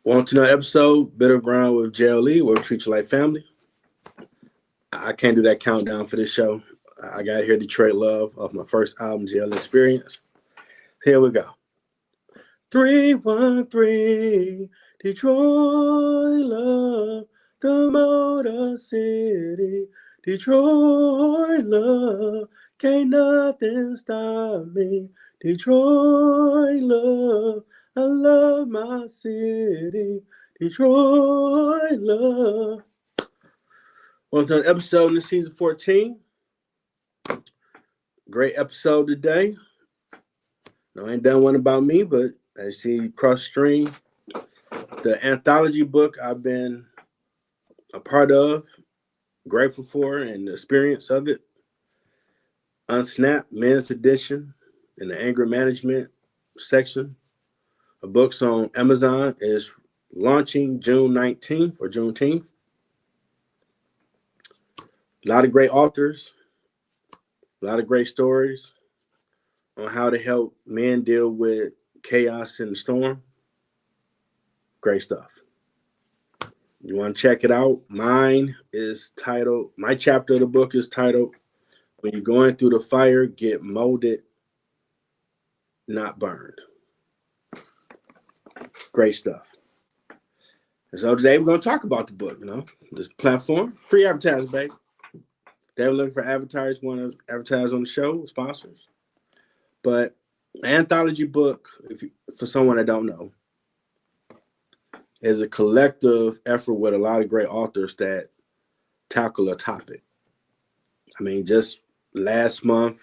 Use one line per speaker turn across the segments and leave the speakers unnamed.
Want to know episode, Bitter Ground with JLE, where we treat you like family. I can't do that countdown for this show. I got to hear Detroit Love off my first album, JLE Experience. Here we go. 313, Detroit Love, the Motor City. Detroit Love, can't nothing stop me. Detroit Love, I love my city. Detroit Love. On to an episode in the season 14. Great episode today. No, I ain't done one about me, but as you see cross stream, the anthology book I've been a part of, grateful for, and the experience of it. UNSNAPPED Men's Edition in the anger management section. A book's on Amazon is launching June 19th or Juneteenth. A lot of great authors, a lot of great stories on how to help men deal with chaos in the storm. Great stuff. You want to check it out? My chapter of the book is titled, When You're Going Through the Fire, Get Molded, Not Burned. Great stuff. And so today we're going to talk about the book, this platform, free advertising, baby. They're looking for advertisers, want to advertise on the show, sponsors. But the anthology book, for someone that don't know, is a collective effort with a lot of great authors that tackle a topic. I mean, just last month,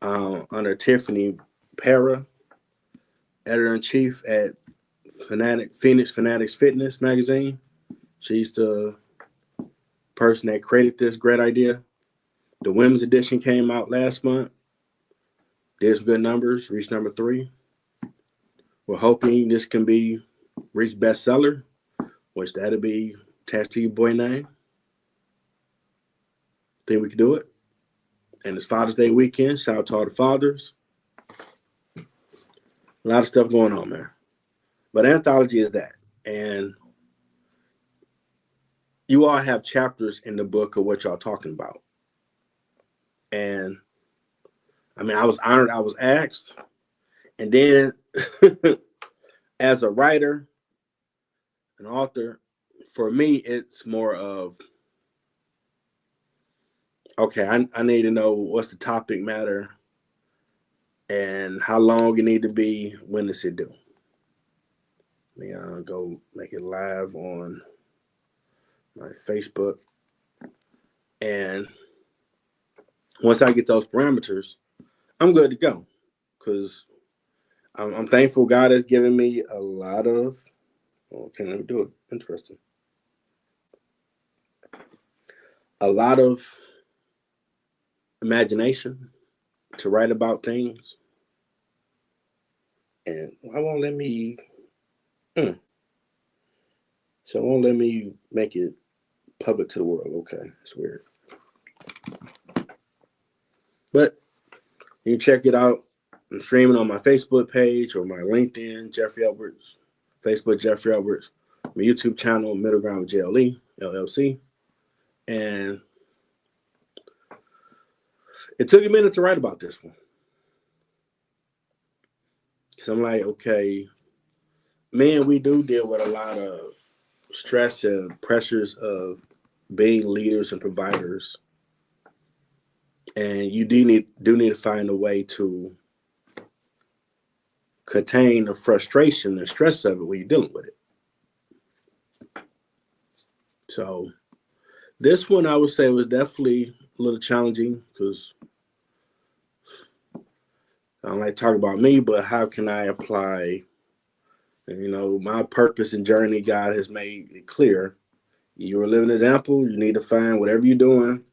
under Tiffany Para, editor-in-chief at Phoenix Fanatics Fitness magazine. She's the person that created this great idea. The women's edition came out last month. Did some good numbers, reached number 3. We're hoping this can reach bestseller, which that'll be attached to your boy name. Think we can do it. And it's Father's Day weekend. Shout out to all the fathers. A lot of stuff going on, man. But anthology is that. And you all have chapters in the book of what y'all talking about. And I mean, I was honored I was asked. And then as a writer, an author, for me, it's more of, okay, I need to know what's the topic matter and how long it need to be, when does it do. Let me go make it live on my Facebook. And once I get those parameters, I'm good to go. Because I'm thankful God has given me a lot of, okay, let me do it. Interesting. A lot of imagination to write about things. And why won't let me, so it won't let me make it public to the world. Okay, it's weird. But you can check it out. I'm streaming on my Facebook page or my LinkedIn, Jeffrey Edwards, Facebook, Jeffrey Edwards, my YouTube channel, Middle Ground with JLE, L.L.C. And it took a minute to write about this one. So I'm like, okay, man, we do deal with a lot of stress and pressures of being leaders and providers. And you do need to find a way to contain the frustration and stress of it when you're dealing with it. So this one, I would say, was definitely a little challenging because I don't like to talk about me, but how can I apply, my purpose and journey? God has made it clear. You're a living example. You need to find whatever you're doing,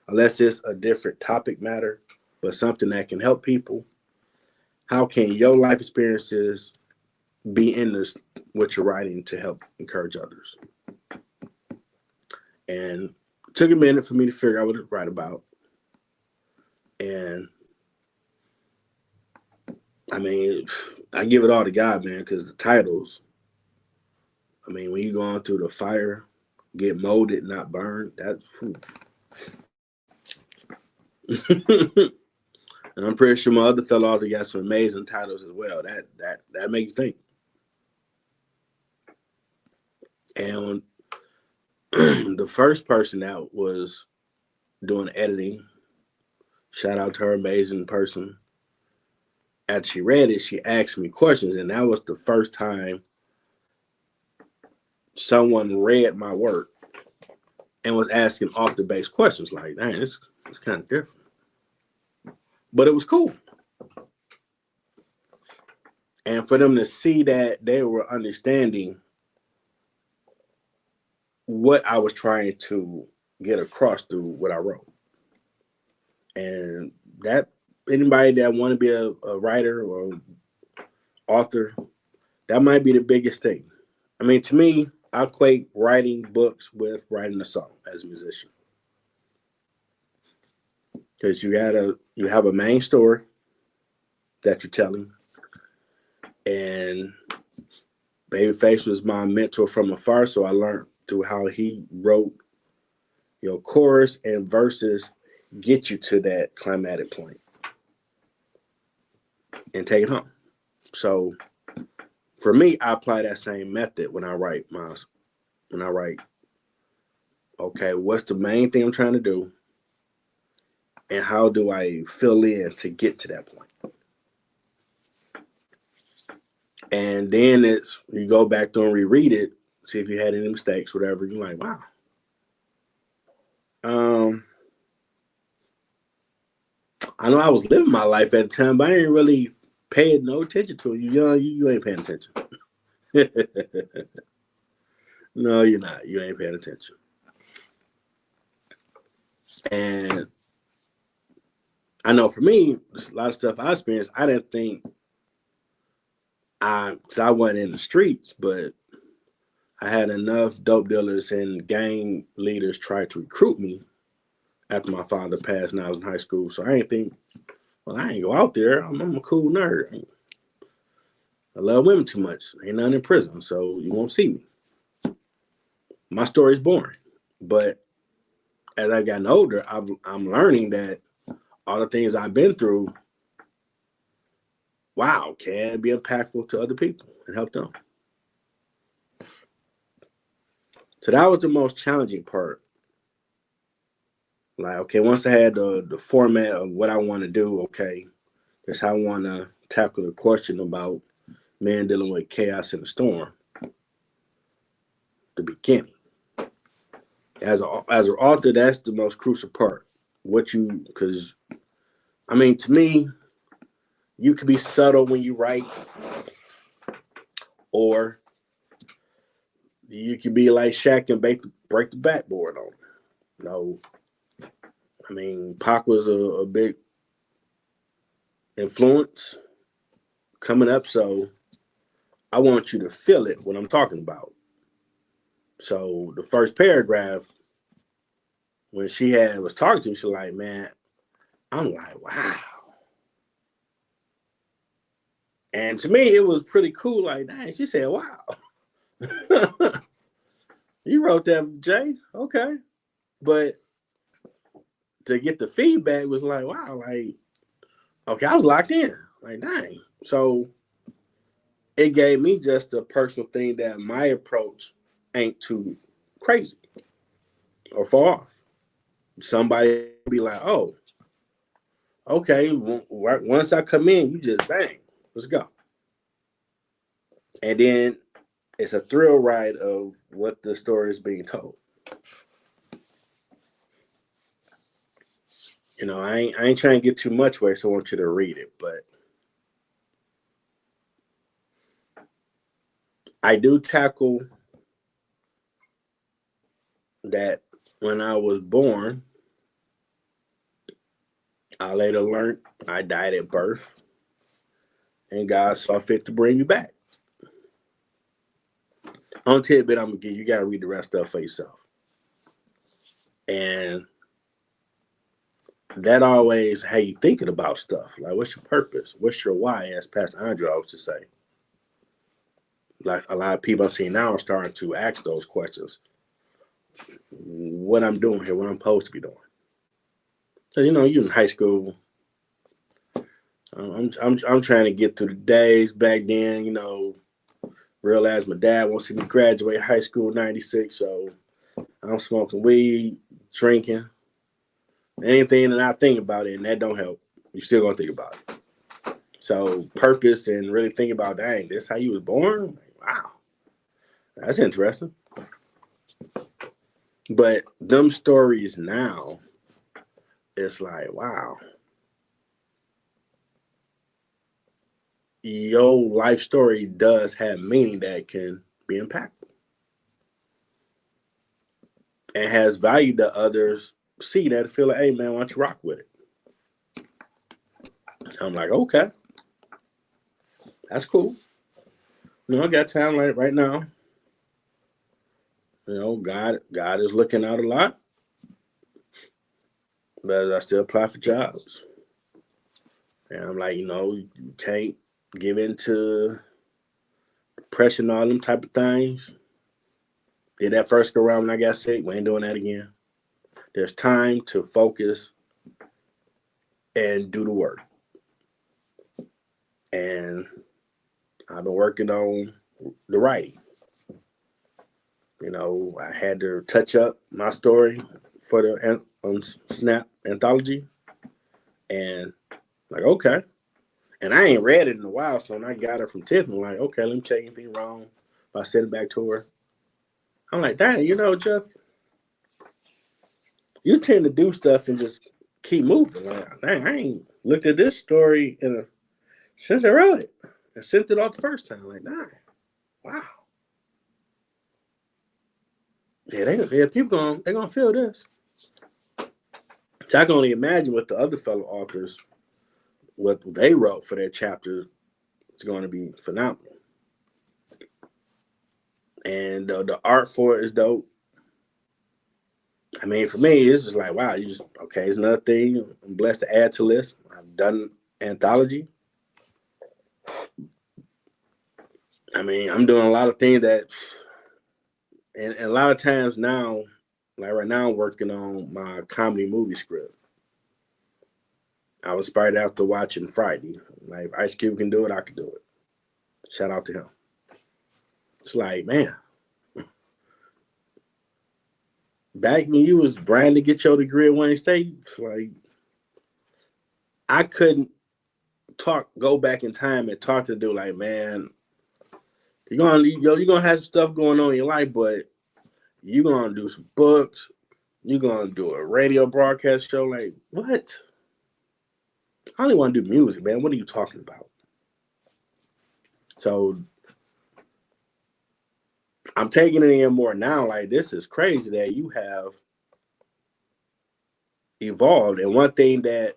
unless it's a different topic matter, but something that can help people. How can your life experiences be in this, what you're writing, to help encourage others? And it took a minute for me to figure out what to write about. And I mean, I give it all to God, man, because the titles, I mean, when you going through the fire, get molded, not burned, that's and I'm pretty sure my other fellow author got some amazing titles as well. That make you think. And the first person that was doing editing, shout out to her, amazing person. After she read it, she asked me questions, and that was the first time someone read my work and was asking author-based questions. Like, dang, it's kind of different. But it was cool. And for them to see that they were understanding what I was trying to get across through what I wrote. And that anybody that want to be a writer or author, that might be the biggest thing. I mean, to me, I equate writing books with writing a song as a musician. Because you have a main story that you're telling. And Babyface was my mentor from afar, so I learned through how he wrote your chorus and verses get you to that climatic point and take it home. So for me, I apply that same method when I write. Okay, what's the main thing I'm trying to do, and how do I fill in to get to that point? And then you go back through and reread it, see if you had any mistakes, whatever. You're like, wow. I know I was living my life at the time, but I ain't really paying no attention to it. You ain't paying attention. No, you're not. You ain't paying attention. And I know for me, there's a lot of stuff I experienced. I didn't think because I wasn't in the streets, but I had enough dope dealers and gang leaders try to recruit me after my father passed and I was in high school. So I ain't think, well, I ain't go out there. I'm a cool nerd. I love women too much. Ain't nothing in prison, so you won't see me. My story's boring. But as I've gotten older, I'm learning that all the things I've been through, wow, can be impactful to other people and help them. So that was the most challenging part. Like, okay, once I had the format of what I want to do, okay, that's how I want to tackle the question about men dealing with chaos in the storm. The beginning. As an author, that's the most crucial part. Because, I mean, to me, you can be subtle when you write, or you can be like Shaq and break the backboard on it. No, I mean, Pac was a big influence coming up, so I want you to feel it when I'm talking about. So the first paragraph, when she was talking to me, she was like, man, I'm like, wow. And to me, it was pretty cool. Like, dang, she said, wow. You wrote that, Jay? Okay. But to get the feedback was like, wow, like, okay, I was locked in. Like, dang. So it gave me just a personal thing that my approach ain't too crazy or far off. Somebody be like, oh, okay, once I come in, you just bang, let's go. And then it's a thrill ride of what the story is being told. You know, I ain't trying to get too much away, so I want you to read it, but I do tackle that when I was born, I later learned I died at birth, and God saw fit to bring me back. On tidbit, I'm gonna give you. Gotta read the rest of it for yourself. And that always how you thinking about stuff. Like, what's your purpose? What's your why? As Pastor Andrew always to say. like a lot of people I'm seeing now are starting to ask those questions. What I'm doing here, what I'm supposed to be doing. So you in high school. I'm trying to get through the days back then. Realize my dad wants to see me graduate high school '96, so I'm smoking weed, drinking, anything that I think about it, and that don't help. You still gonna think about it. So purpose and really think about, dang, this how you was born? Wow, that's interesting. But them stories now, it's like, wow, your life story does have meaning that can be impactful and has value that others see that feel like, hey man, why don't you rock with it? I'm like, okay, that's cool. I got time like right now. God is looking out a lot, but I still apply for jobs. And I'm like, you can't give into depression, all them type of things. Did that first go around when I got sick. We ain't doing that again. There's time to focus and do the work. And I've been working on the writing. I had to touch up my story for the Snap anthology. And like, okay. And I ain't read it in a while, so when I got it from Tiffany, like, okay, let me check anything wrong. If I send it back to her. I'm like, dang, Jeff, you tend to do stuff and just keep moving. Like, dang, I ain't looked at this story since I wrote it. I sent it off the first time. Like, dang, wow. Yeah, people they're gonna feel this. So I can only imagine what the other fellow authors, what they wrote for their chapters, is going to be phenomenal. And the art for it is dope. I mean, for me, it's just like, wow, it's another thing I'm blessed to add to the list. I've done anthology. I mean, I'm doing a lot of things that, and a lot of times now, like right now, I'm working on my comedy movie script. I was inspired after watching Friday. Like, if Ice Cube can do it, I can do it. Shout out to him. It's like, man, back when you was trying to get your degree at Wayne State, like, I couldn't go back in time and talk to the dude like, man, you're gonna have some stuff going on in your life, but you're gonna do some books, you're gonna do a radio broadcast show. Like, what? I only want to do music, man. What are you talking about? So I'm taking it in more now. Like, this is crazy that you have evolved. And one thing that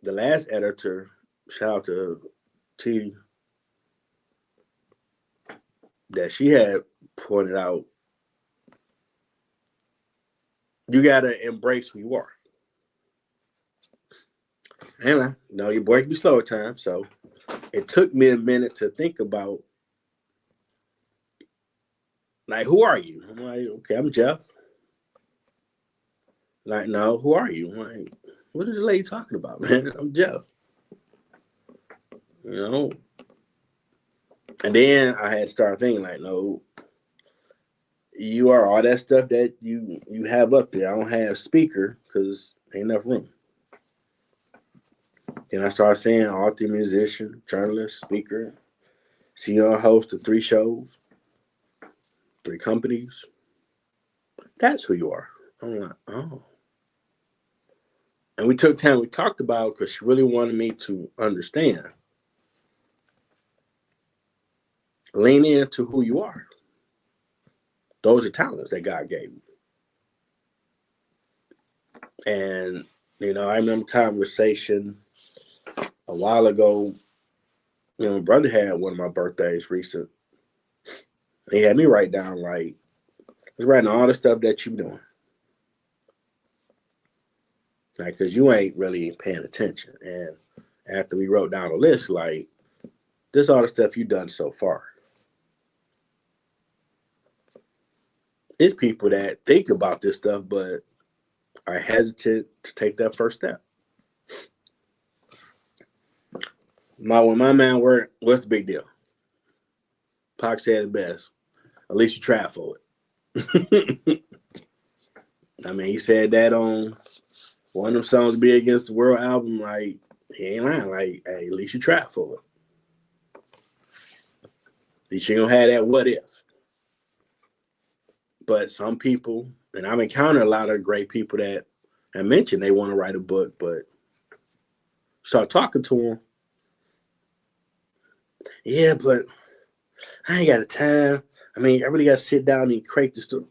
the last editor, shout out to T, that she had pointed out, you gotta embrace who you are. And your boy can be slow at times, so it took me a minute to think about, like, who are you? I'm like, okay, I'm Jeff. Like, no, who are you? I'm like, what is the lady talking about, man? I'm Jeff. And then I had to start thinking, like, no, you are all that stuff that you have up there. I don't have speaker because ain't enough room. Then I started saying author, musician, journalist, speaker, CEO, host of 3 shows, 3 companies. That's who you are. I'm like, oh. And we took time. We talked about it because she really wanted me to understand. Lean into who you are. Those are talents that God gave you. And, I remember a conversation a while ago. My brother had one of my birthdays recent. He had me write down, like, just writing all the stuff that you're doing. Like, because you ain't really paying attention. And after we wrote down a list, like, this is all the stuff you've done so far. it's people that think about this stuff but are hesitant to take that first step. When my man worked, what's the big deal? Pac said it best. At least you tried for it. I mean, he said that on one of them songs, "Be Against the World" album. Like, he ain't lying. Like, hey, at least you tried for it. At least you don't have that what if. But some people, and I've encountered a lot of great people that I mentioned they want to write a book, but start talking to them. Yeah, but I ain't got the time. I mean, I really got to sit down and create the story.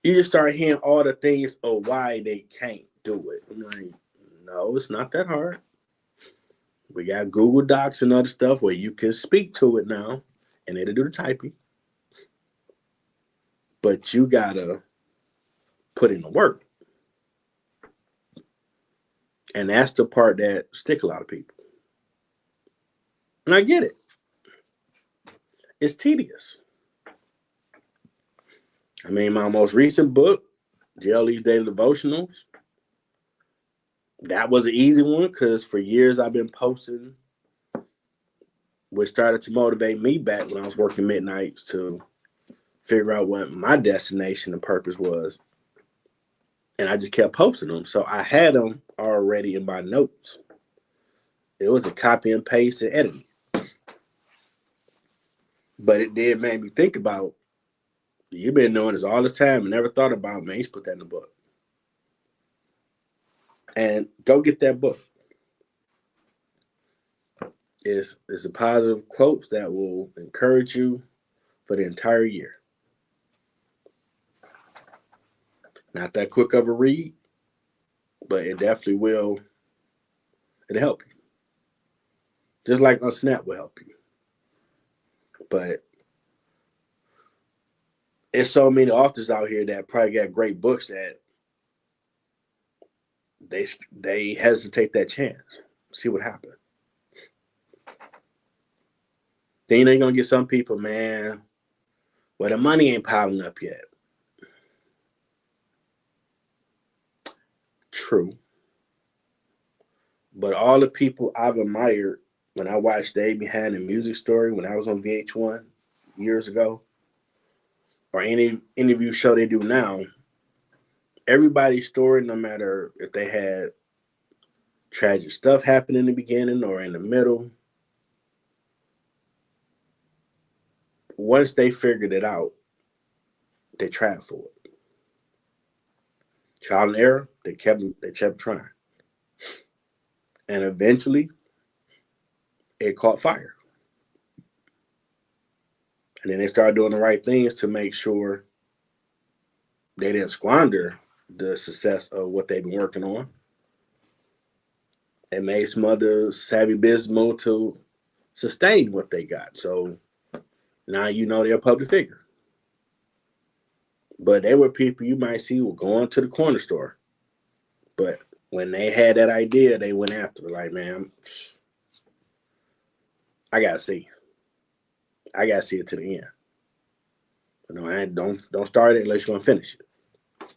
You just start hearing all the things of why they can't do it. I'm like, no, it's not that hard. We got Google Docs and other stuff where you can speak to it now, and it'll do the typing. But you gotta put in the work, and that's the part that stick a lot of people. And I get it. It's tedious. I mean, my most recent book, JLE's Daily Devotionals, that was an easy one because for years I've been posting, which started to motivate me back when I was working midnights to figure out what my destination and purpose was. And I just kept posting them. So I had them already in my notes. It was a copy and paste and editing. But it did make me think about, you've been doing this all this time and never thought about, man, you should put that in the book. And go get that book. It's a positive quotes that will encourage you for the entire year. Not that quick of a read, but it definitely will. It'll help you. Just like UNSNAPPED will help you. But there's so many authors out here that probably got great books that they hesitate that chance. See what happens. Then you're gonna get some people, man, well, the money ain't piling up yet. True. But all the people I've admired when I watched Day Behind the Music Story when I was on VH1 years ago, or any interview show they do now, everybody's story, no matter if they had tragic stuff happen in the beginning or in the middle, once they figured it out, they tried for it. Trial and error, they kept trying. And eventually it caught fire. And then they started doing the right things to make sure they didn't squander the success of what they've been working on. And made some other savvy business move to sustain what they got. So now you know they're a public figure. But they were people you might see were going to the corner store. But when they had that idea, they went after it. Like, man, I gotta see. I gotta see it to the end. You know, I don't start it unless you're gonna finish it.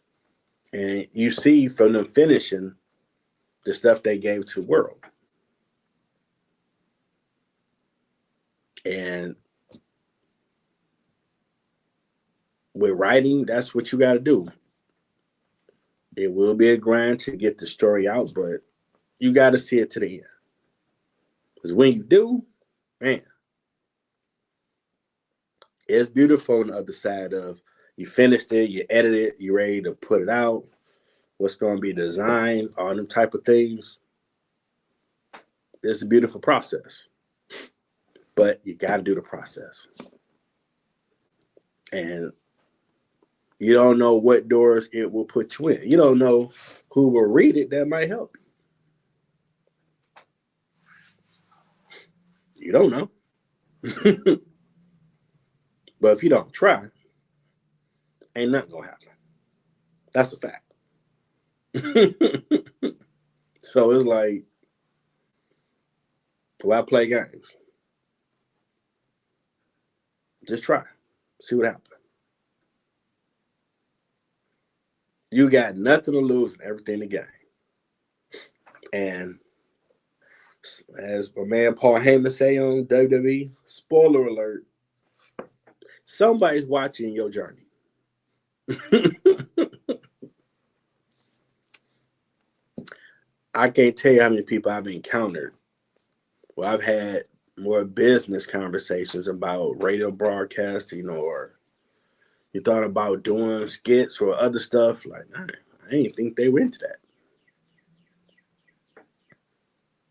And you see from them finishing the stuff they gave to the world. And with writing, that's what you got to do. It will be a grind to get the story out, but you got to see it to the end. Because when you do, man, it's beautiful on the other side of you finished it, you edited it, you're ready to put it out, what's going to be designed, all them type of things. It's a beautiful process. But you got to do the process. And you don't know what doors it will put you in. You don't know who will read it that might help you. You don't know. But if you don't try, ain't nothing going to happen. That's a fact. So it's like, why play games? Just try. See what happens. You got nothing to lose and everything to gain. And as my man Paul Heyman say on WWE, spoiler alert, somebody's watching your journey. I can't tell you how many people I've encountered where I've had more business conversations about radio broadcasting, or you thought about doing skits or other stuff. Like, nah, I didn't think they were into that.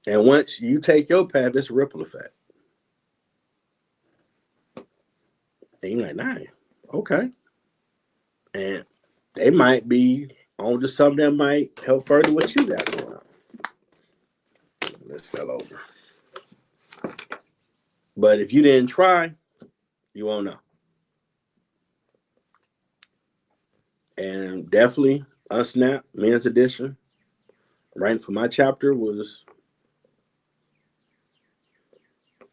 And once you take your path, it's a ripple effect. And you're like, nah, okay. And they might be on to something that might help further what you got going on. This fell over. But if you didn't try, you won't know. And definitely, Unsnapped, men's edition, writing for my chapter was a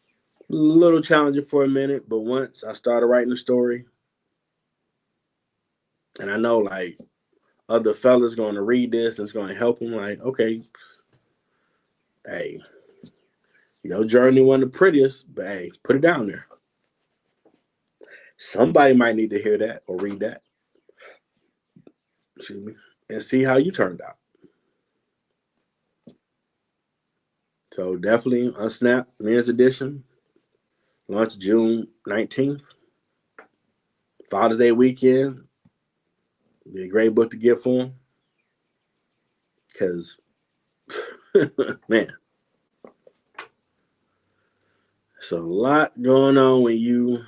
little challenging for a minute. But once I started writing the story, and I know like other fellas going to read this and it's going to help them, like, okay, hey, your journey wasn't the prettiest, but hey, put it down there. Somebody might need to hear that or read that. Excuse me. And see how you turned out. So definitely Unsnapped men's edition, launched June 19th. Father's Day weekend. Be a great book to get for them. Because, man, it's a lot going on when you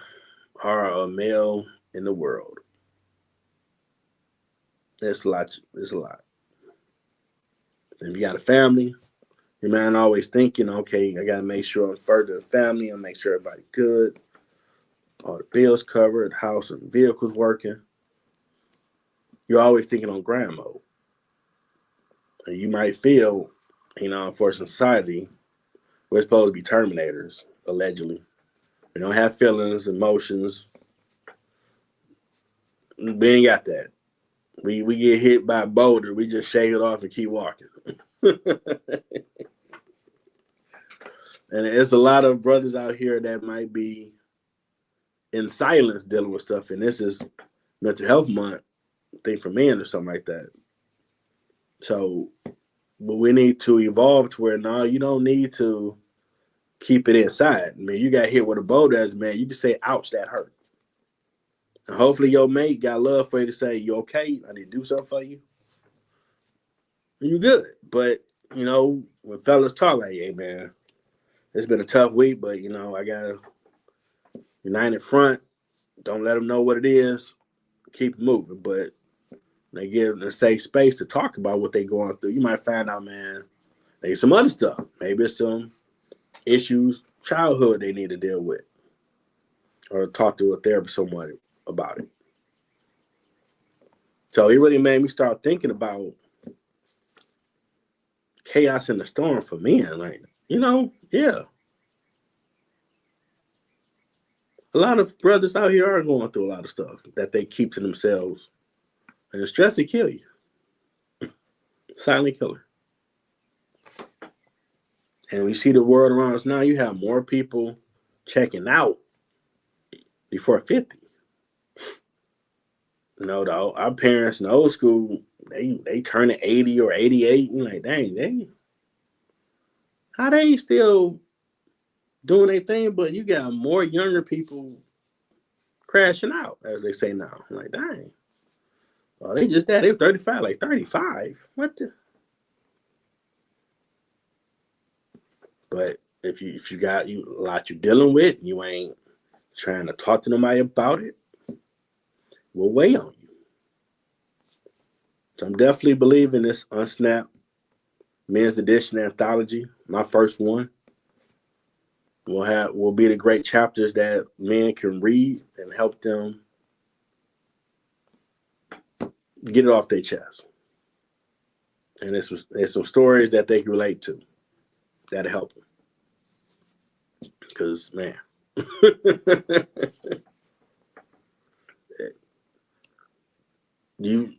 are a male in the world. There's a lot. There's a lot. If you got a family, your man always thinking, okay, I got to make sure I'm further the family. I make sure everybody's good. All the bills covered, house and vehicles working. You're always thinking on grind mode. And you might feel, for society, we're supposed to be terminators, allegedly. We don't have feelings, emotions. We ain't got that. We get hit by a boulder, we just shake it off and keep walking. And there's a lot of brothers out here that might be in silence dealing with stuff. And this is mental health month thing for men or something like that. So, but we need to evolve to where now you don't need to keep it inside. I mean, you got hit with a boulder as a man, you can say, ouch, that hurt. And hopefully your mate got love for you to say, you okay? I need to do something for you. And you good. But, when fellas talk like, hey, man, it's been a tough week, but, I got to unite in front. Don't let them know what it is. Keep it moving. But they give a safe space to talk about what they're going through. You might find out, man, there's some other stuff. Maybe it's some issues, childhood they need to deal with. Or talk to a therapist, someone about it. So it really made me start thinking about chaos in the storm for men. Like, yeah. A lot of brothers out here are going through a lot of stuff that they keep to themselves. And the stress will kill you. Silent killer. And we see the world around us now, you have more people checking out before 50. Our parents in the old school, they turn 80 or 88 and like, dang, how they still doing their thing, but you got more younger people crashing out, as they say now. I'm like, dang. Oh, they just that. They were 35, like 35. What the? But if you got a lot you're dealing with, you ain't trying to talk to nobody about it, will weigh on you. So I'm definitely believing this Unsnapped men's edition anthology, my first one. Will be the great chapters that men can read and help them get it off their chest. And it's some stories that they can relate to that'll help them. Because, man,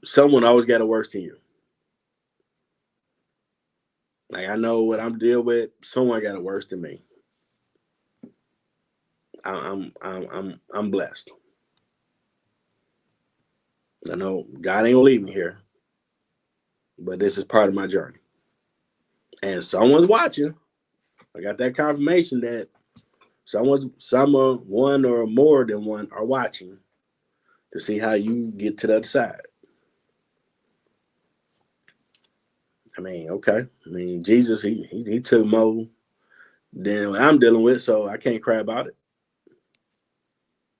Someone always got it worse than you. Like I know what I'm dealing with. Someone got it worse than me. I'm blessed. I know God ain't gonna leave me here, but this is part of my journey. And someone's watching. I got that confirmation that one or more than one are watching to see how you get to the other side. I mean, okay. I mean, Jesus, he took more than what I'm dealing with, so I can't cry about it.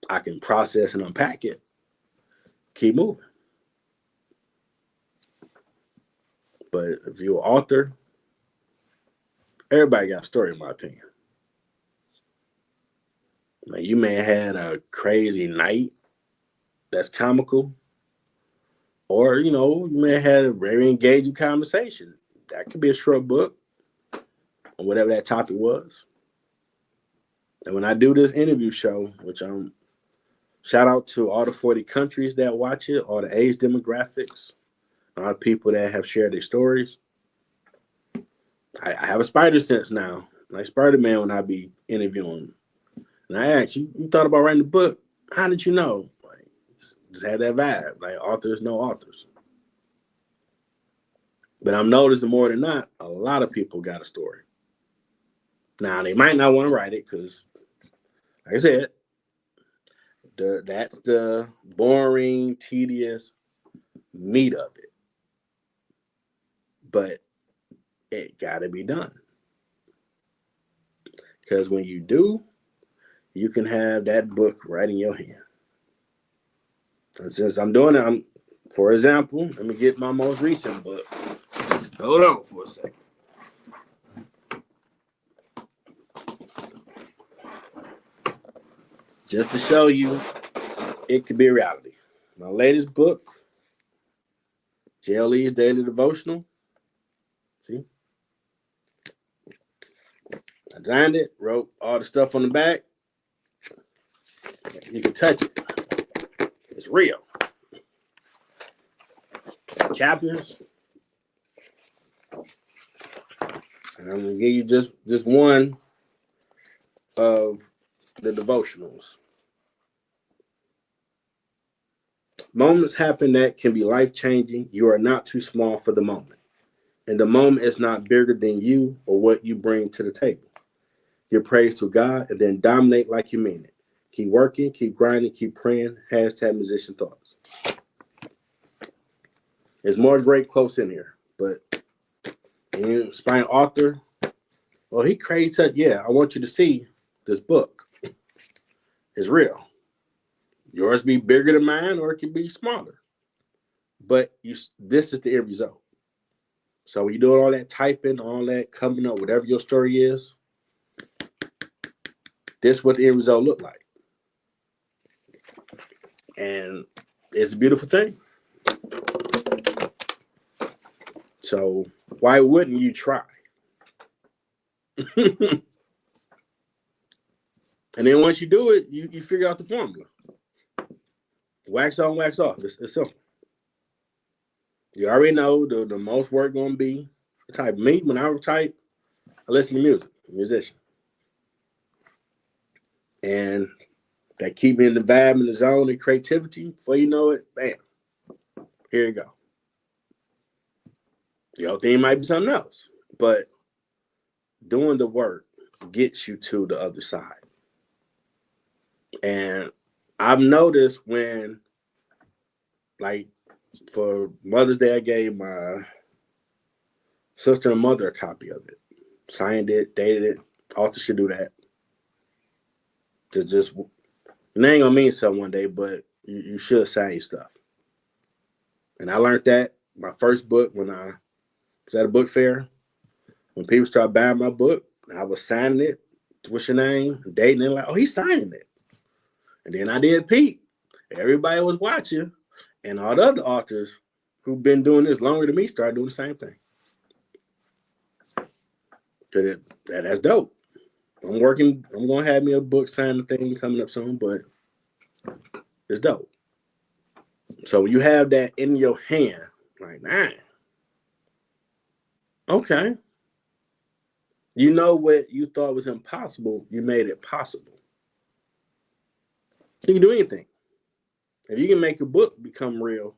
I can process and unpack it. Keep moving. But if you're an author, everybody got a story, in my opinion. Like you may have had a crazy night that's comical, or you may have had a very engaging conversation. That could be a short book, or whatever that topic was. And when I do this interview show, which I'm shout out to all the 40 countries that watch it, all the age demographics, a lot of people that have shared their stories. I have a spider sense now, like Spider-Man when I be interviewing. And I asked, you thought about writing a book? How did you know? Like, just had that vibe. Like authors know authors. But I'm noticing more than not, a lot of people got a story. Now they might not want to write it because, like I said, that's the boring, tedious meat of it. But it got to be done. Because when you do, you can have that book right in your hand. And since I'm doing it, for example, let me get my most recent book. Hold on for a second. Just to show you it could be a reality. My latest book, JLE's Daily Devotional. See? I designed it, wrote all the stuff on the back. You can touch it. It's real. Chapters. And I'm going to give you just one of the devotionals. Moments happen that can be life-changing. You are not too small for the moment. And the moment is not bigger than you or what you bring to the table. Give praise to God and then dominate like you mean it. Keep working, keep grinding, keep praying. # musician thoughts. There's more great quotes in here, but inspiring author, well, he crazy said, yeah, I want you to see this book. It's real. Yours be bigger than mine or it can be smaller. But this is the end result. So when you're doing all that typing, all that coming up, whatever your story is, this is what the end result look like. And it's a beautiful thing. So why wouldn't you try? And then once you do it, you figure out the formula. Wax on, wax off. It's simple. You already know the most work going to be the type. Me, when I type, I listen to music, musician. And that keep me in the vibe and the zone and creativity. Before you know it, bam, here you go. The other thing might be something else. But doing the work gets you to the other side. And I've noticed when, like, for Mother's Day, I gave my sister and mother a copy of it. Signed it, dated it. Author should do that. To just, it ain't gonna mean something one day, but you should sign your stuff. And I learned that my first book when I was at a book fair. When people started buying my book, I was signing it. What's your name? Dating it, like, oh, he's signing it. And then I did Pete. Everybody was watching, and all the other authors who've been doing this longer than me started doing the same thing. That's dope. I'm going to have me a book signing thing coming up soon, but it's dope. So when you have that in your hand, like, man, okay. You know what you thought was impossible, you made it possible. You can do anything. If you can make a book become real,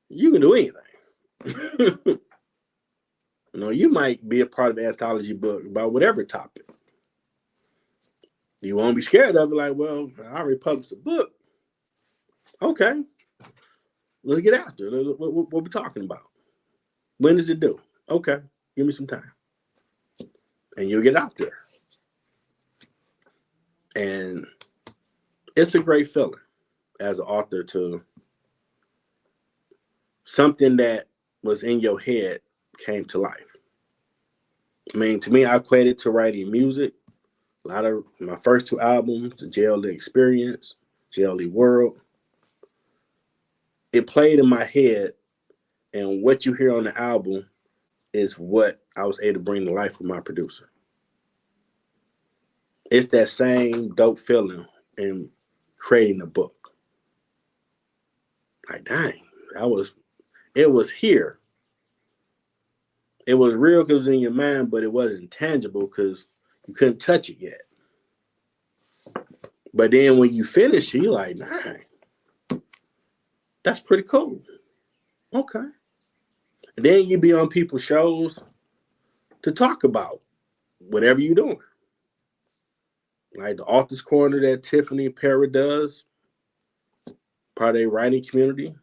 you can do anything. You might be a part of an anthology book about whatever topic. You won't be scared of it, like, well, I already published a book. Okay, let's get after it. What we talking about? When does it due? Okay, give me some time. And you'll get out there. And it's a great feeling as an author to something that was in your head came to life. I mean, to me, I equate it to writing music. A lot of my first two albums, the JLE Experience, JLE World, it played in my head, and what you hear on the album is what I was able to bring to life with my producer. It's that same dope feeling in creating a book. Like, dang, it was here. It was real because it was in your mind, but it wasn't tangible because you couldn't touch it yet. But then when you finish it, you're like, dang, that's pretty cool. Okay. And then you be on people's shows to talk about whatever you're doing. Like the Author's Corner that Tiffany Parra does, part of their writing community.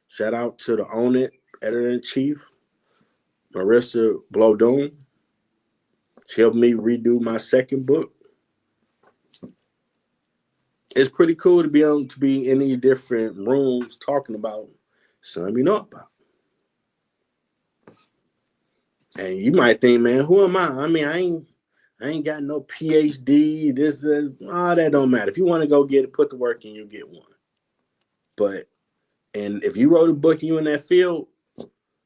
Shout out to the Own It editor-in-chief, Marissa Blodon. She helped me redo my second book. It's pretty cool to be able to be in these different rooms talking about something you know about. And you might think, man, who am I? I mean, I ain't got no PhD. All that don't matter. If you want to go get it, put the work in, you'll get one. And if you wrote a book and you in that field,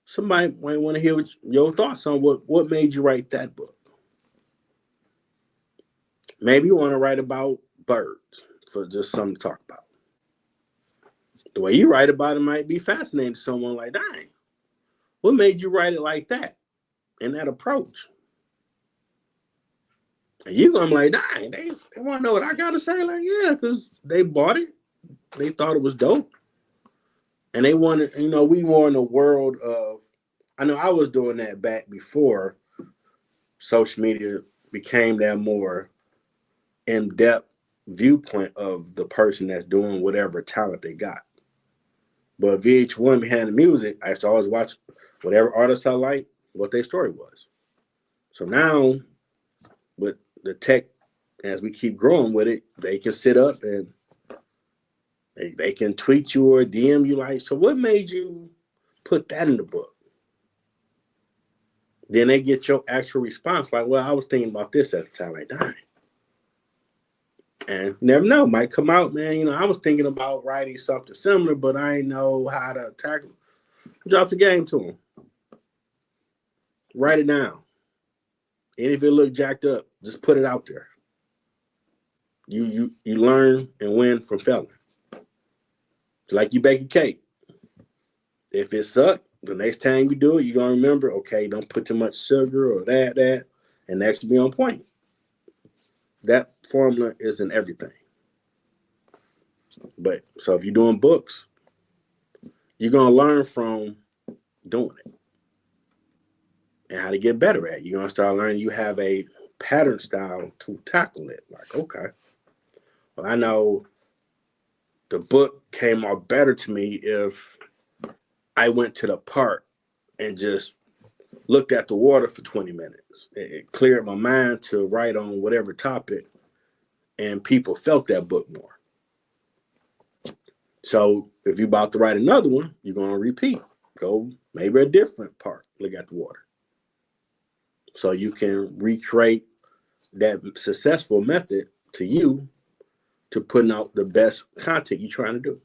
somebody might want to hear your thoughts on what made you write that book. Maybe you want to write about birds for just something to talk about. The way you write about it might be fascinating to someone like, dang, what made you write it like that and that approach? And you're going to be like, dang, they want to know what I got to say? Like, yeah, because they bought it. They thought it was dope. And they wanted, we were in a world of, I know I was doing that back before social media became that more in-depth viewpoint of the person that's doing whatever talent they got. But VH1 behind the music, I used to always watch whatever artist I like, what their story was. So now, with the tech, as we keep growing with it, they can sit up and they can tweet you or DM you like, so what made you put that in the book? Then they get your actual response like, well, I was thinking about this at the time. Like, dang. And you never know, might come out, man. I was thinking about writing something similar, but I didn't know how to tackle it. Drop the game to them. Write it down. And if it look jacked up, just put it out there. You learn and win from failing. It's like you bake a cake. If it sucks, the next time you do it, you're going to remember, okay, don't put too much sugar or that, and next to be on point. That formula is in everything. But so if you're doing books, you're going to learn from doing it and how to get better at it. You're going to start learning you have a pattern style to tackle it. Like, okay, well, I know the book came out better to me if I went to the park and just looked at the water for 20 minutes. It cleared my mind to write on whatever topic, and people felt that book more. So if you're about to write another one, you're going to repeat. Go maybe a different park, look at the water. So you can recreate that successful method to you to putting out the best content you're trying to do.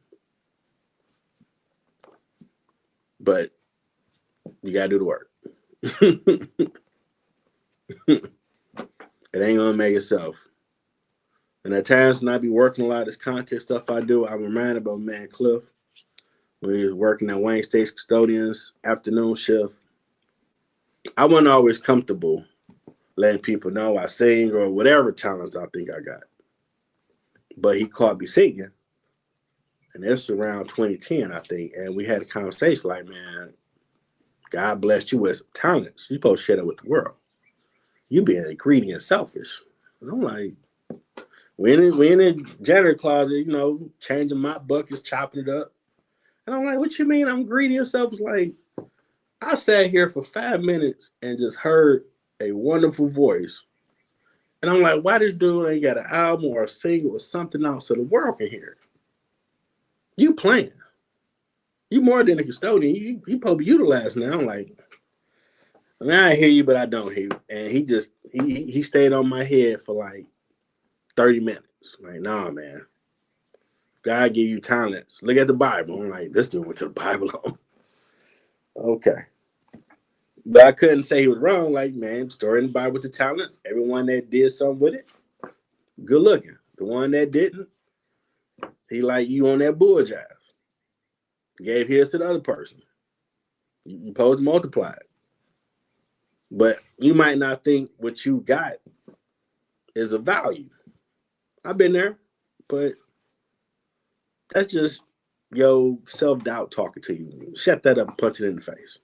But you got to do the work. It ain't going to make itself. And at times when I be working a lot of this content stuff I do, I'm reminded about man Cliff. We was working at Wayne State's custodians afternoon shift. I wasn't always comfortable letting people know I sing or whatever talents I think I got. But he caught me singing, and this was around 2010, I think. And we had a conversation like, man, God blessed you with some talents. You're supposed to share that with the world. You being greedy and selfish. And I'm like, we in the janitor closet, changing my buckets, chopping it up. And I'm like, what you mean I'm greedy and selfish? Like, I sat here for 5 minutes and just heard a wonderful voice. And I'm like, why this dude ain't got an album or a single or something out so the world can hear it? You playing. You more than a custodian. You supposed to be utilized now. I'm like, I mean, I hear you, but I don't hear you. And he stayed on my head for like 30 minutes. Like, nah, man. God give you talents. Look at the Bible. I'm like, this dude went to the Bible. Okay. But I couldn't say he was wrong. Like, man, story in the Bible with the talents. Everyone that did something with it, good looking. The one that didn't, he like you on that bull jive. Gave his to the other person. You supposed to multiply it. But you might not think what you got is of value. I've been there, but that's just your self-doubt talking to you. Shut that up and punch it in the face.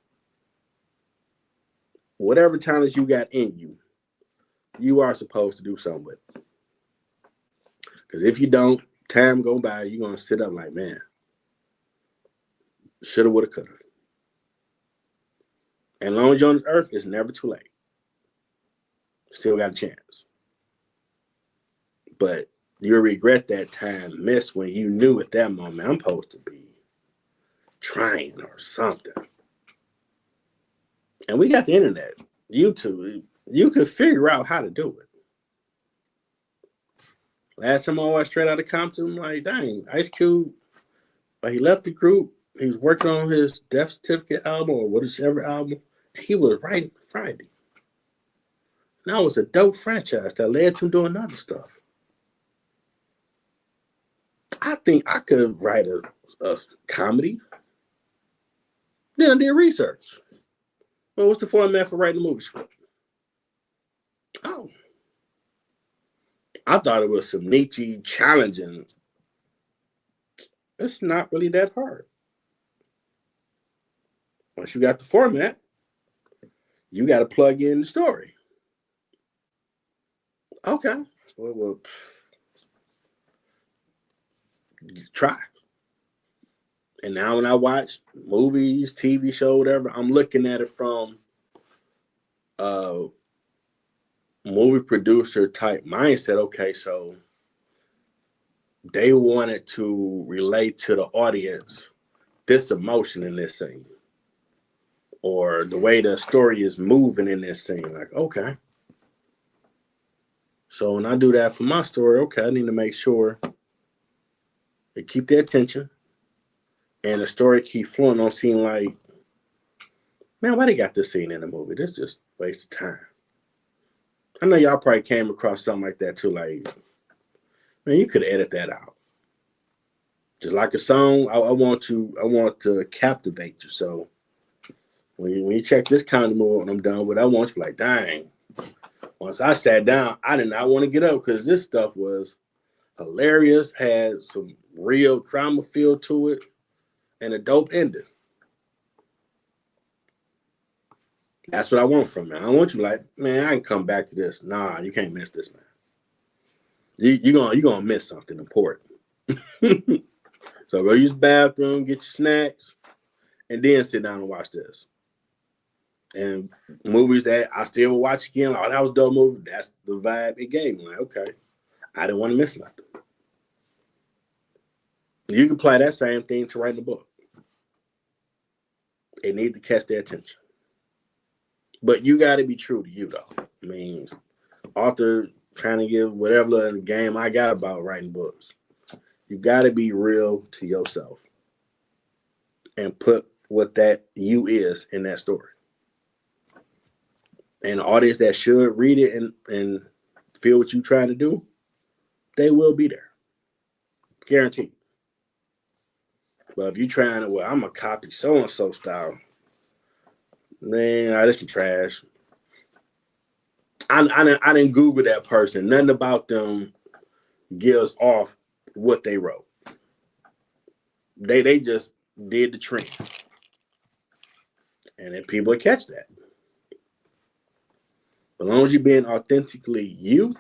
Whatever talents you got in you, you are supposed to do something with it. Because if you don't, time go by, you're going to sit up like, man, shoulda, woulda, coulda. And as long as you're on this earth, it's never too late. Still got a chance. But you'll regret that time missed when you knew at that moment, I'm supposed to be trying or something. And we got the internet, YouTube. You can figure out how to do it. Last time I watched Straight Outta Compton, I'm like, dang, Ice Cube, but he left the group. He was working on his Death Certificate album or whichever album. He was writing Friday. Now it's a dope franchise that led to him doing other stuff. I think I could write a comedy. Then I did research. Well, what's the format for writing a movie script? Oh. I thought it was some niche challenging. It's not really that hard. Once you got the format, you got to plug in the story. Okay. Well, try. And now when I watch movies, TV show, whatever, I'm looking at it from movie producer type mindset. Okay, so they wanted to relate to the audience this emotion in this scene, or the way the story is moving in this scene. Like, okay. So when I do that for my story, okay, I need to make sure they keep their attention and the story keep flowing. Don't seem like, man, why they got this scene in the movie? This just a waste of time. I know y'all probably came across something like that too. Like, man, you could edit that out. Just like a song, I want to captivate you. So when you check this kind of movie when I'm done with it, I want you to be like, dang. Once I sat down, I did not want to get up because this stuff was hilarious, had some real drama feel to it, and a dope ending. That's what I want from it. I want you like, man, I can come back to this. Nah, you can't miss this, man. You're gonna miss something important. So go use the bathroom, get your snacks, and then sit down and watch this. And movies that I still will watch again, like, oh, that was a dope movie. That's the vibe it gave me. Like, okay, I didn't want to miss nothing. You can apply that same thing to writing a book. It needs to catch their attention. But you got to be true to you, though. I mean, author trying to give whatever game I got about writing books. You got to be real to yourself and put what that you is in that story. And the audience that should read it and feel what you're trying to do, they will be there. Guaranteed. But if you trying to, well, I'm a copy so and so style, man, that's some trash. I didn't Google that person. Nothing about them gives off what they wrote. They just did the trend, and then people will catch that. As long as you're being authentically you,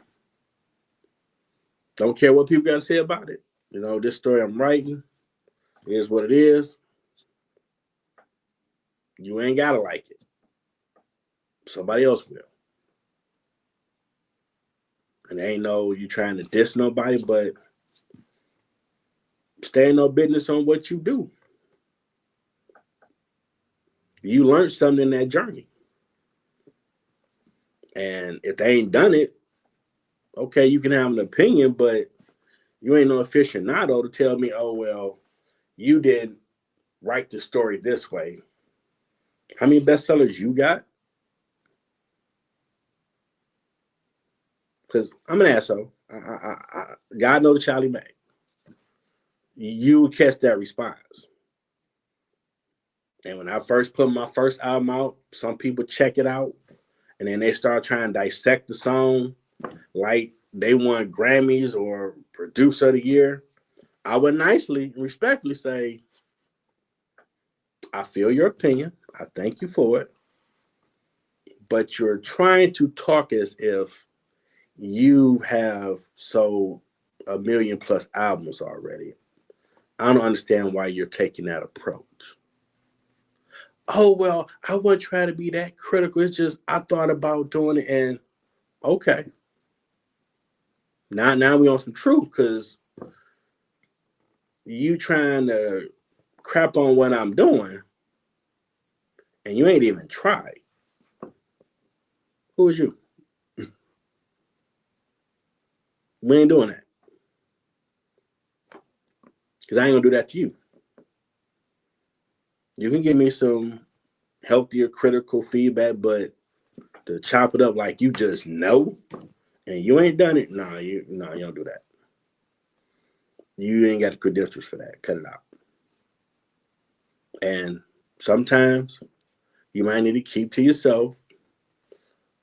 don't care what people got to say about it. You know, this story I'm writing is what it is. You ain't gotta like it. Somebody else will. And ain't no you trying to diss nobody, but stay in no business on what you do. You learned something in that journey. And if they ain't done it, okay, you can have an opinion, but you ain't no aficionado to tell me, oh, well, you didn't write the story this way. How many bestsellers you got? Because I'm an asshole. God know the child he made. You would catch that response. And when I first put my first album out, some people check it out, and then they start trying to dissect the song like they won Grammys or Producer of the Year. I would nicely and respectfully say, I feel your opinion. I thank you for it. But you're trying to talk as if you have sold 1 million plus albums already. I don't understand why you're taking that approach. Oh, well, I wasn't trying to be that critical. It's just I thought about doing it, and okay. Now we on some truth, because you trying to crap on what I'm doing, and you ain't even tried. Who is you? We ain't doing that. Because I ain't going to do that to you. You can give me some healthier critical feedback, but to chop it up like you just know and you ain't done it, you don't do that. You ain't got the credentials for that. Cut it out. And sometimes you might need to keep to yourself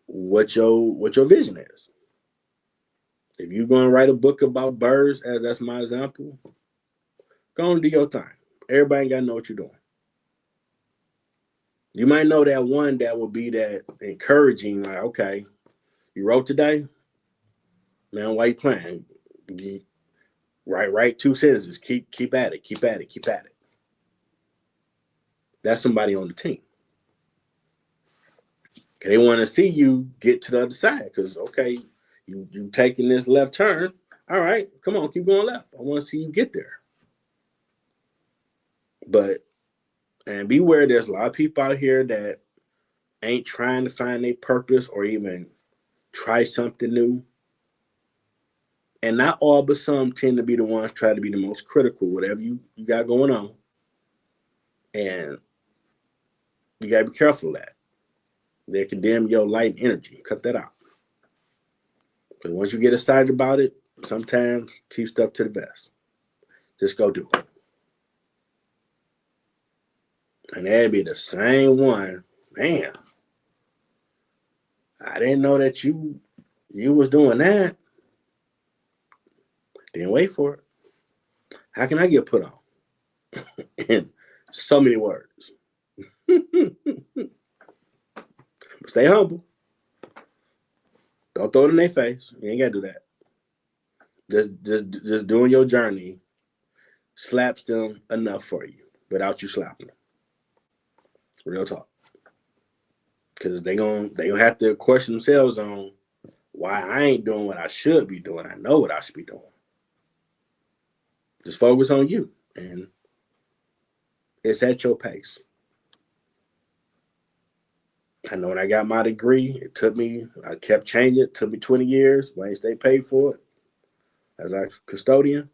what your vision is. If you're going to write a book about birds, as that's my example, go and do your thing. Everybody ain't got to know what you're doing. You might know that one that will be that encouraging, like, okay, you wrote today? Man, why you playing? Write 2 sentences. Keep at it. That's somebody on the team. They want to see you get to the other side because, okay, you taking this left turn. All right, come on, keep going left. I want to see you get there. And beware, there's a lot of people out here that ain't trying to find their purpose or even try something new. And not all, but some tend to be the ones try to be the most critical, whatever you got going on. And you got to be careful of that. They condemn your light and energy. Cut that out. But once you get excited about it, sometimes keep stuff to the best. Just go do it. And that'd be the same one. Man, I didn't know that you was doing that. Didn't wait for it. How can I get put on? In so many words. Stay humble. Don't throw it in their face. You ain't gotta do that. Just doing your journey slaps them enough for you without you slapping them. Real talk. Because they gonna have to question themselves on why I ain't doing what I should be doing. I know what I should be doing. Just focus on you, and it's at your pace. I know when I got my degree, I kept changing it. It took me 20 years. But I ain't stay paid for it as a custodian.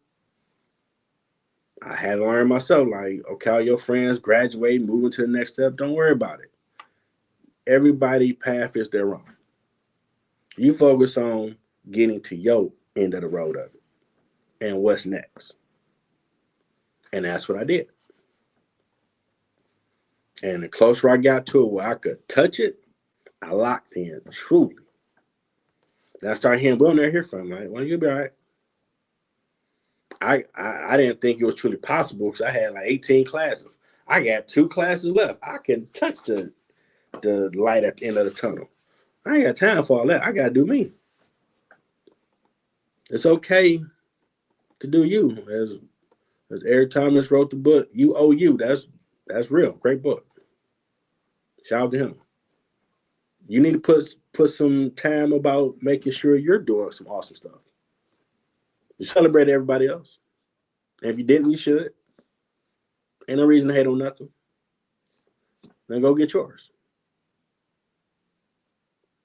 I had to learn myself, like, okay, all your friends graduate, moving to the next step. Don't worry about it. Everybody's path is their own. You focus on getting to your end of the road of it and what's next. And that's what I did. And the closer I got to it where I could touch it, I locked in truly. Then I started hearing, we don't never hear from him. Like, well, you'll be all right. I didn't think it was truly possible because I had like 18 classes. I got 2 classes left. I can touch the light at the end of the tunnel. I ain't got time for all that. I got to do me. It's okay to do you. As Eric Thomas wrote the book, You Owe You. That's real. Great book. Shout out to him. You need to put some time about making sure you're doing some awesome stuff. You celebrate everybody else. And if you didn't, you should. Ain't no reason to hate on nothing. Then go get yours.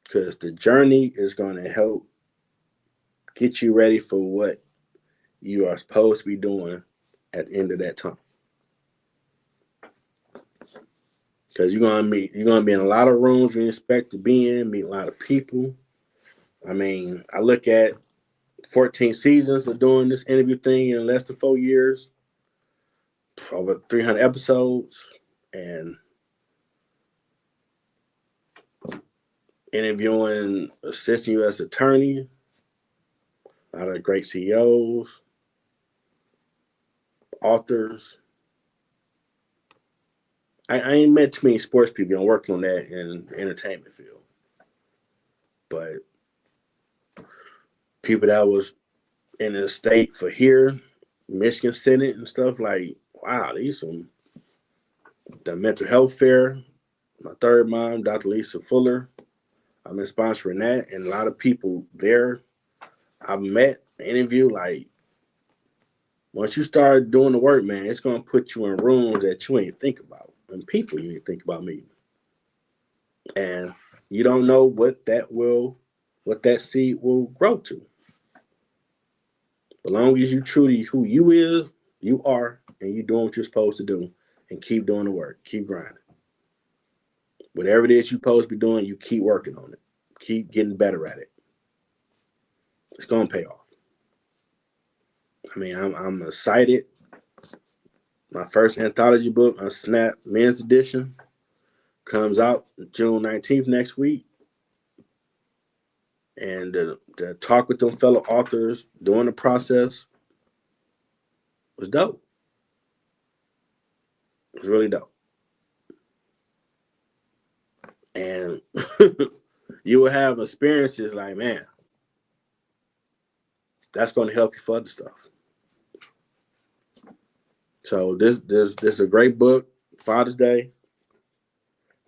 Because the journey is going to help get you ready for what you are supposed to be doing at the end of that time. Because you're gonna be in a lot of rooms you expect to be in, meet a lot of people. I mean, I look at 14 seasons of doing this interview thing in less than 4 years, over 300 episodes, and interviewing assistant U.S. attorney, a lot of great CEOs, authors. I ain't met too many sports people. I'm working on that in the entertainment field. But people that was in the state for here, Michigan Senate and stuff, like, wow, these some the mental health fair. My third mom, Dr. Lisa Fuller. I've been sponsoring that, and a lot of people there I've met, interviewed. Like, once you start doing the work, man, it's gonna put you in rooms that you ain't think about, and people you ain't think about meeting. And you don't know what that seed will grow to. As long as you truly who you are, and you doing what you're supposed to do, and keep doing the work, keep grinding. Whatever it is you're supposed to be doing, you keep working on it. Keep getting better at it. It's gonna pay off. I mean, I'm excited. My first anthology book, UNSNAPPED Men's Edition, comes out June 19th next week. And to talk with them fellow authors during the process was dope. It was really dope. And you will have experiences like, man, that's going to help you for other stuff. So this is a great book. Father's Day.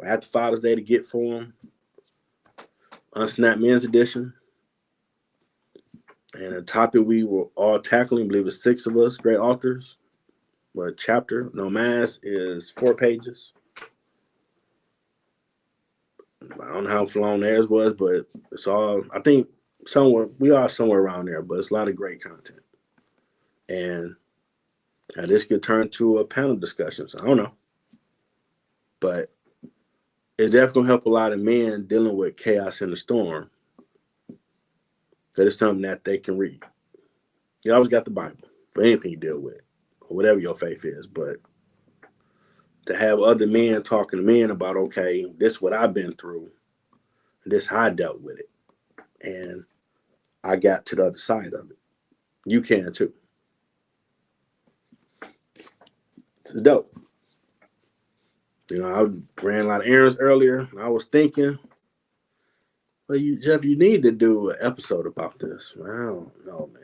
After Father's Day to get for them. UNSNAPPED Men's Edition. And a topic we were all tackling, I believe it's 6 of us, great authors. But a chapter, no mass, is 4 pages. I don't know how long theirs was, but it's all, I think we are somewhere around there, but it's a lot of great content. And this could turn to a panel discussion. So I don't know. But it's definitely going to help a lot of men dealing with chaos in the storm. That is something that they can read. You always got the Bible for anything you deal with, or whatever your faith is. But to have other men talking to men about, okay, this is what I've been through, this is how I dealt with it, and I got to the other side of it. You can too. It's dope. You know, I ran a lot of errands earlier, and I was thinking, well, Jeff, you need to do an episode about this. I don't know, man.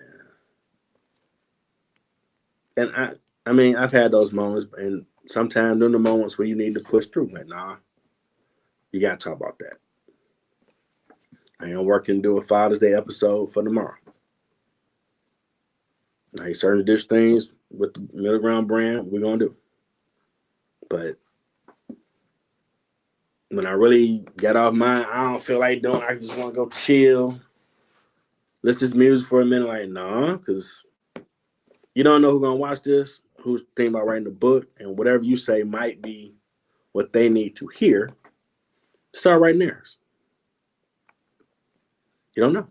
And I mean, I've had those moments, and sometimes during the moments where you need to push through, like, nah, you got to talk about that. I am working to do a Father's Day episode for tomorrow. Now, certain dish things with the Middle Ground brand, we're going to do. But when I really get off mine, I don't feel like doing it. I just want to go chill. Listen to music for a minute, like, nah, because you don't know who's going to watch this, who's thinking about writing a book, and whatever you say might be what they need to hear. Start writing theirs. You don't know.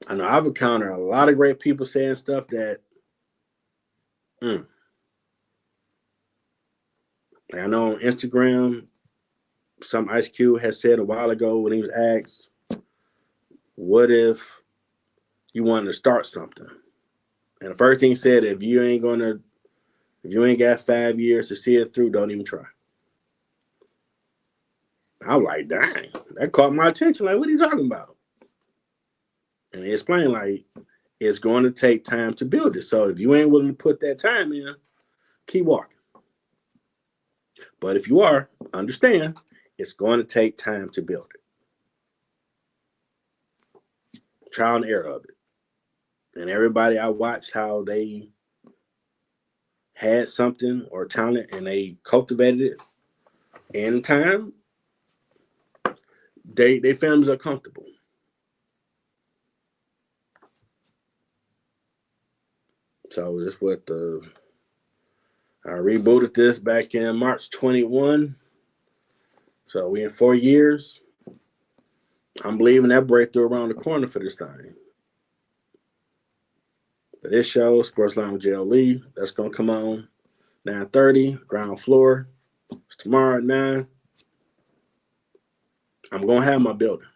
I know I've encountered a lot of great people saying stuff that I know on Instagram, some Ice Cube has said a while ago when he was asked, what if you wanted to start something? And the first thing he said, if you ain't got 5 years to see it through, don't even try. I was like, dang, that caught my attention. Like, what are you talking about? And he explained, like, it's going to take time to build it. So if you ain't willing to put that time in, keep walking. But if you are, understand, it's going to take time to build it. Trial and error of it. And everybody I watched how they had something or talent and they cultivated it in time, they families are comfortable. So that's what I rebooted this back in March 21. So we in 4 years. I'm believing that breakthrough around the corner for this thing. For this show, Sports Line with JLE, that's going to come on 9:30, ground floor. It's tomorrow at 9. I'm going to have my building.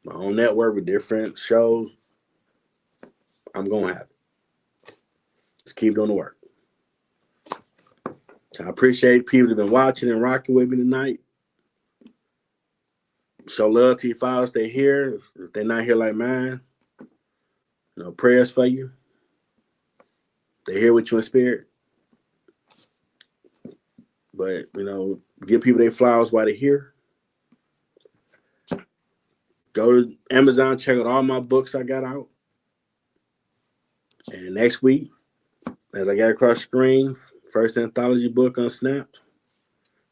My own network with different shows. I'm going to have it. Just keep doing the work. So I appreciate people that have been watching and rocking with me tonight. Show love to your fathers. They're here. If they're not here like mine, prayers for you. They're here with you in spirit. But, give people their flowers while they're here. Go to Amazon, check out all my books I got out. And next week, as I got across the screen, first anthology book, UNSNAPPED,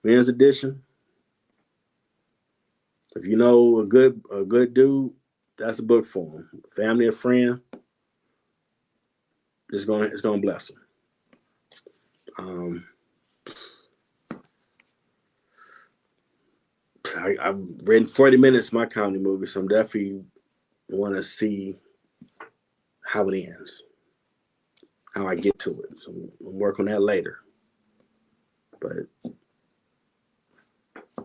men's edition. If you know a good dude, that's a book for him. Family or friend, it's gonna bless him. I've written 40 minutes of my comedy movie, so I'm definitely want to see how it ends, how I get to it. So I'm working on that later. But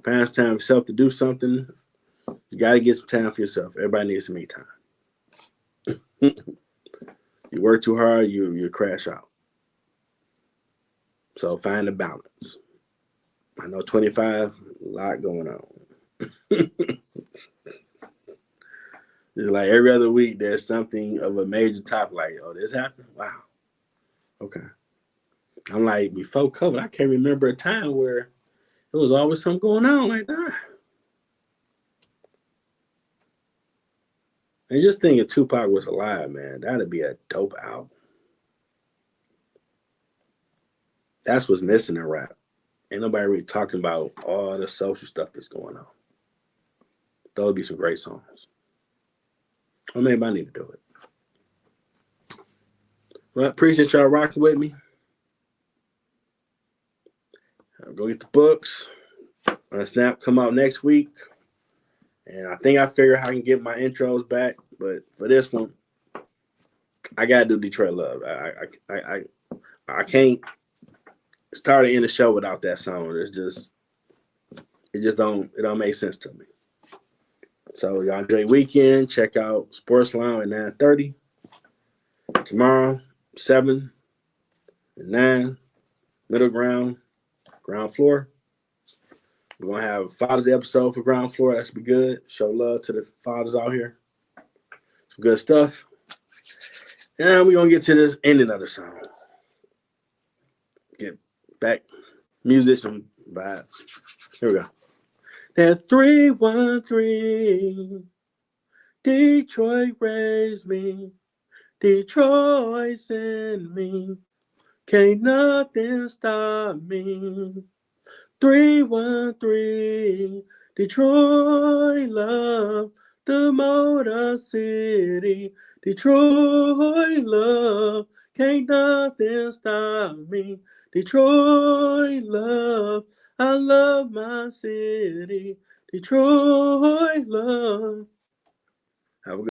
find time for yourself to do something. You got to get some time for yourself. Everybody needs some me time. You work too hard, you crash out. So find the balance. I know 25, a lot going on. It's like every other week there's something of a major topic. Like, oh, this happened? Wow. Okay. I'm like, before COVID, I can't remember a time where there was always something going on like that. And just thinking Tupac was alive, man, that'd be a dope album. That's what's missing in rap. Ain't nobody really talking about all the social stuff that's going on. Those would be some great songs. Or maybe I need to do it. Well, appreciate y'all rocking with me. I'll go get the books. Snap come out next week. And I think I figured how I can get my intros back. But for this one, I gotta do Detroit Love. I can't start and end the show without that song. It don't make sense to me. So y'all enjoy weekend. Check out Sports Line at 9:30. Tomorrow, 7 and 9, middle ground floor. We're gonna have Father's Day episode for ground floor. That should be good. Show love to the fathers out here. Some good stuff. And we're gonna get to this ending of the song. Get back musician vibe. Here we go. That 313, Detroit raised me, Detroit's in me, can't nothing stop me. 313, Detroit love, the Motor City, Detroit love, can't nothing stop me. Detroit love, I love my city. Detroit love. Have a good